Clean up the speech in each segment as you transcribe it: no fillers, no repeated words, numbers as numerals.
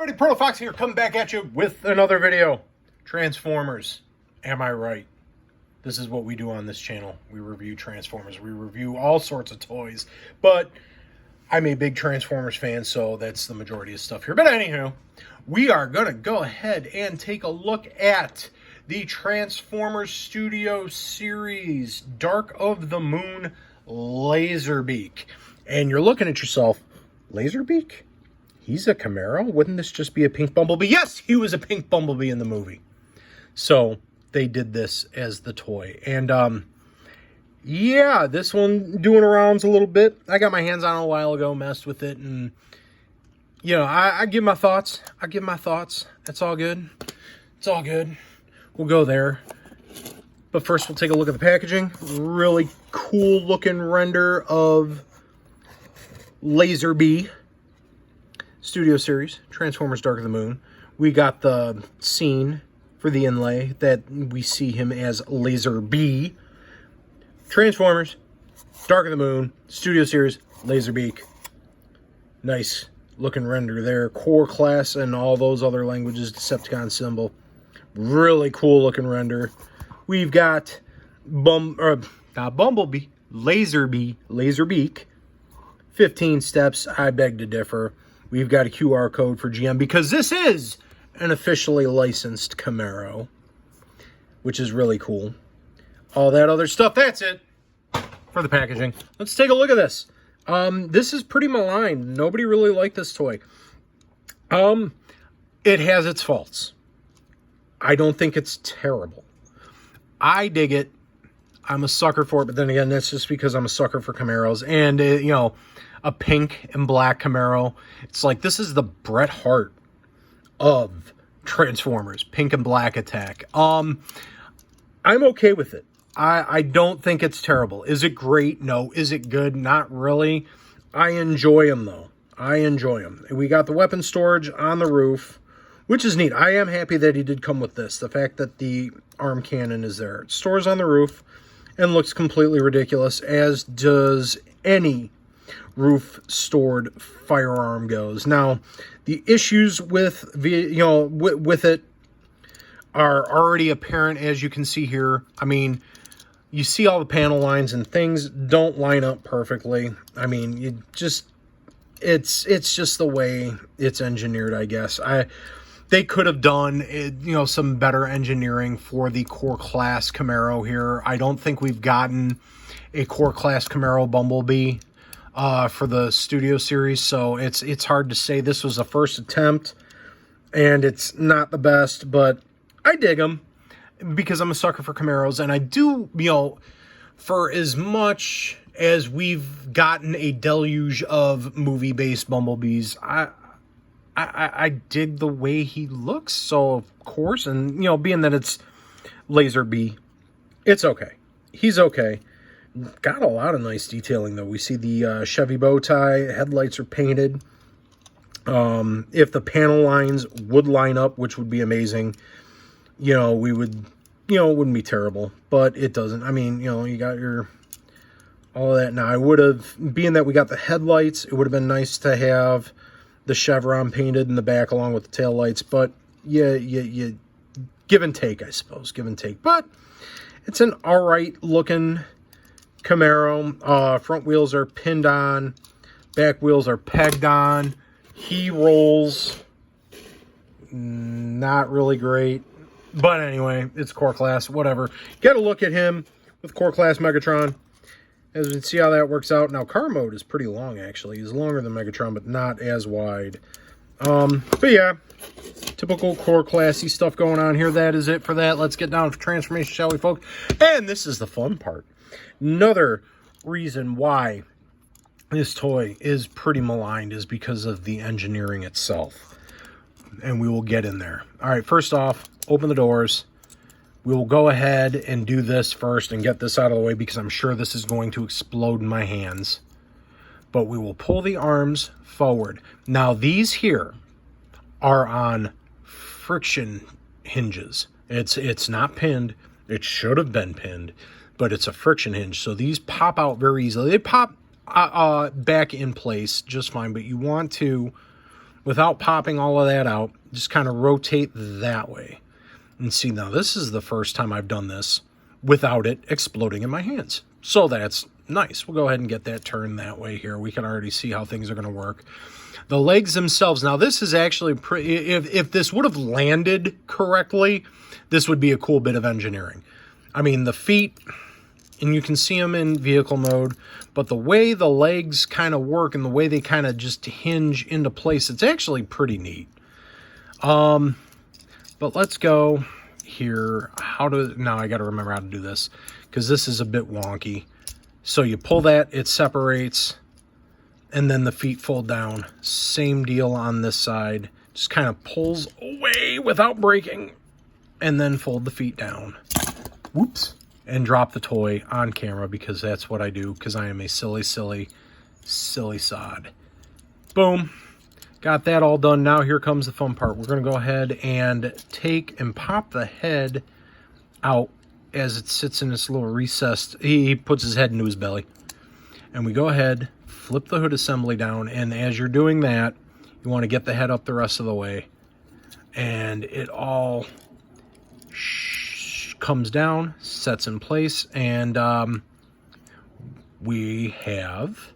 everybody, ProtoFoxy here, coming back at you with another video. Transformers, am I right? This is what we do on this channel. We review Transformers. We review all sorts of toys, but I'm a big Transformers fan, so that's the majority of stuff here. But anywho, we are going to go ahead and take a look at the Transformers Studio Series Dark of the Moon Laserbeak. And you're looking at yourself, Laserbeak? He's a Camaro? Wouldn't this just be a pink Bumblebee? Yes, he was a pink Bumblebee in the movie. So they did this as the toy. And yeah, this one doing arounds a little bit. I got my hands on it a while ago, messed with it, and you know, I give my thoughts. I give my thoughts. It's all good. It's all good. We'll go there. But first, we'll take a look at the packaging. Really cool looking render of Laserbeak Studio Series, Transformers Dark of the Moon. We got the scene for the inlay that we see him as Laserbeak. Transformers Dark of the Moon Studio Series Laserbeak. Nice looking render there. Core class and all those other languages, Decepticon symbol. Really cool looking render. We've got not Bumblebee, Laserbeak. 15 steps. I beg to differ. We've got a QR code for GM because this is an officially licensed Camaro, which is really cool. All that other stuff, that's it for the packaging. Let's take a look at this. This is pretty maligned. Nobody really liked this toy. It has its faults. I don't think it's terrible. I dig it. I'm a sucker for it, but then again, that's just because I'm a sucker for Camaros. And, you know, a pink and black Camaro. It's like, this is the Bret Hart of Transformers. Pink and black attack. I'm okay with it. I don't think it's terrible. Is it great? No. Is it good? Not really. I enjoy them, though. I enjoy them. We got the weapon storage on the roof, which is neat. I am happy that he did come with this. The fact that the arm cannon is there. It stores on the roof and looks completely ridiculous, as does any roof-stored firearm goes. Now, the issues with with it are already apparent, as you can see here. I mean, you see all the panel lines and things don't line up perfectly. I mean, it's just the way it's engineered, I guess. They could have done, some better engineering for the core class Camaro here. I don't think we've gotten a core class Camaro Bumblebee for the Studio Series, so it's hard to say. This was a first attempt, and it's not the best, but I dig them because I'm a sucker for Camaros, and I do, for as much as we've gotten a deluge of movie-based Bumblebees, I dig the way he looks, so of course, and being that it's Laserbeak, it's okay. He's okay. Got a lot of nice detailing though. We see the Chevy bow tie, headlights are painted. If the panel lines would line up, which would be amazing, we would, it wouldn't be terrible, but it doesn't. I mean, you got all of that. Now, I would have, being that we got the headlights, it would have been nice to have the chevron painted in the back along with the taillights, but you give and take, I suppose, give and take. But it's an all right looking Camaro. Front wheels are pinned on, back wheels are pegged on. He rolls not really great, but anyway, it's core class, whatever. Get a look at him with core class Megatron. As we can see how that works out. Now, car mode is pretty long, actually. He's longer than Megatron, but not as wide. But yeah, typical core classy stuff going on here. That is it for that. Let's get down to transformation, shall we, folks? And this is the fun part. Another reason why this toy is pretty maligned is because of the engineering itself. And we will get in there. All right, first off, open the doors. We will go ahead and do this first and get this out of the way because I'm sure this is going to explode in my hands. But we will pull the arms forward. Now, these here are on friction hinges. It's not pinned. It should have been pinned, but it's a friction hinge. So these pop out very easily. They pop back in place just fine, but you want to without popping all of that out, just kind of rotate that way. And see, now this is the first time I've done this without it exploding in my hands. So that's nice. We'll go ahead and get that turned that way here. We can already see how things are going to work. The legs themselves, now this is actually pretty, if this would have landed correctly, this would be a cool bit of engineering. I mean, the feet, and you can see them in vehicle mode, but the way the legs kind of work and the way they kind of just hinge into place, it's actually pretty neat. But let's go here. Now I got to remember how to do this because this is a bit wonky. So you pull that, it separates, and then the feet fold down. Same deal on this side. Just kind of pulls away without breaking, and then fold the feet down. Whoops. And drop the toy on camera because that's what I do, because I am a silly sod. Boom. Got that all done. Now here comes the fun part. We're going to go ahead and take and pop the head out as it sits in this little recessed. He puts his head into his belly. And we go ahead, flip the hood assembly down, and as you're doing that, you want to get the head up the rest of the way. And it all comes down, sets in place, and we have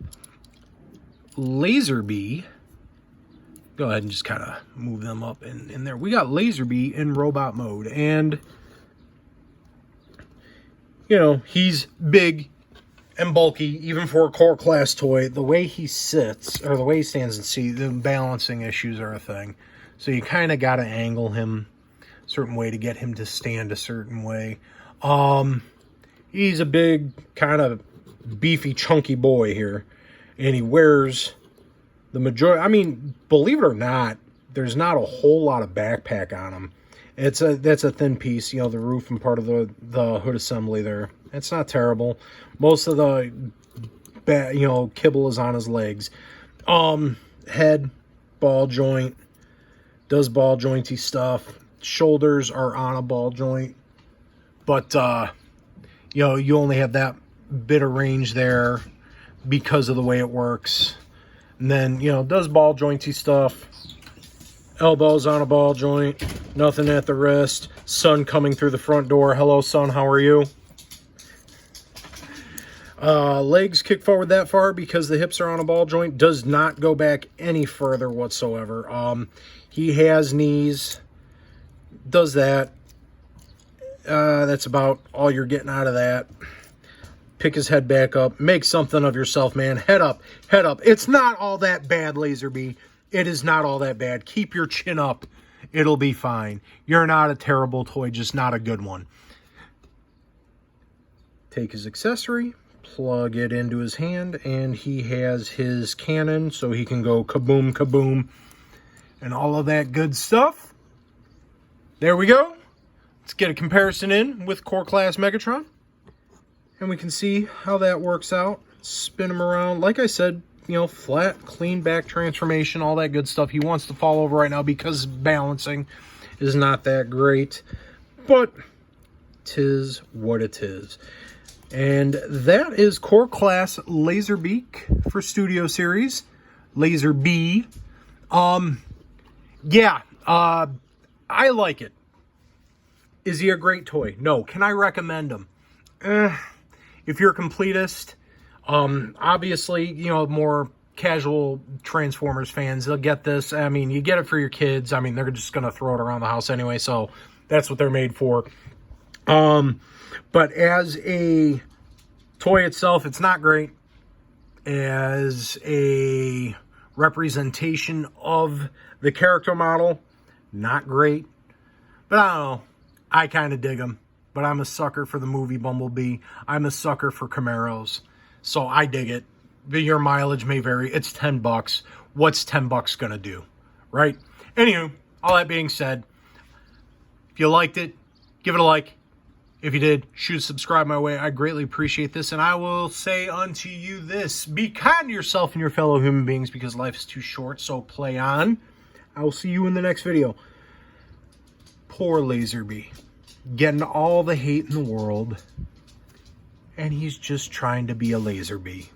Laserbeak. Go ahead and just kind of move them up in there. We got Laserbeak in robot mode, and you know, he's big and bulky, even for a core class toy. The way he sits, or the way he stands and see, the balancing issues are a thing. So you kind of got to angle him a certain way to get him to stand a certain way. He's a big, kind of beefy, chunky boy here, and he wears the majority. I mean, believe it or not, there's not a whole lot of backpack on him. That's a thin piece, you know, the roof and part of the hood assembly there. It's not terrible. Most of the kibble is on his legs. Head, ball joint, does ball jointy stuff. Shoulders are on a ball joint, but you know, you only have that bit of range there because of the way it works. And then, you know, does ball jointy stuff. Elbows on a ball joint, nothing at the wrist. Sun coming through the front door. Hello, son, how are you? Legs kick forward that far because the hips are on a ball joint. Does not go back any further whatsoever. He has knees. Does that. That's about all you're getting out of that. Pick his head back up. Make something of yourself, man. Head up. Head up. It's not all that bad, Laserbeak. It is not all that bad. Keep your chin up. It'll be fine. You're not a terrible toy, just not a good one. Take his accessory, plug it into his hand, and he has his cannon, so he can go kaboom, kaboom, and all of that good stuff. There we go. Let's get a comparison in with Core Class Megatron. And we can see how that works out. Spin him around. Like I said, you know, flat, clean back transformation, all that good stuff. He wants to fall over right now because balancing is not that great. But 'tis what it is. And that is Core Class Laserbeak for Studio Series. Laserbeak. Yeah, I like it. Is he a great toy? No. Can I recommend him? If you're a completist, obviously, you know, more casual Transformers fans, they'll get this. I mean, you get it for your kids. I mean, they're just going to throw it around the house anyway, so that's what they're made for. But as a toy itself, it's not great. As a representation of the character model, not great. But I don't know. I kind of dig them. But I'm a sucker for the movie Bumblebee. I'm a sucker for Camaros. So I dig it. Your mileage may vary. It's $10. What's $10 going to do? Right? Anywho, all that being said, if you liked it, give it a like. If you did, shoot subscribe my way. I greatly appreciate this. And I will say unto you this. Be kind to yourself and your fellow human beings because life is too short. So play on. I will see you in the next video. Poor Laserbeak. Getting all the hate in the world. And he's just trying to be a Laserbeak.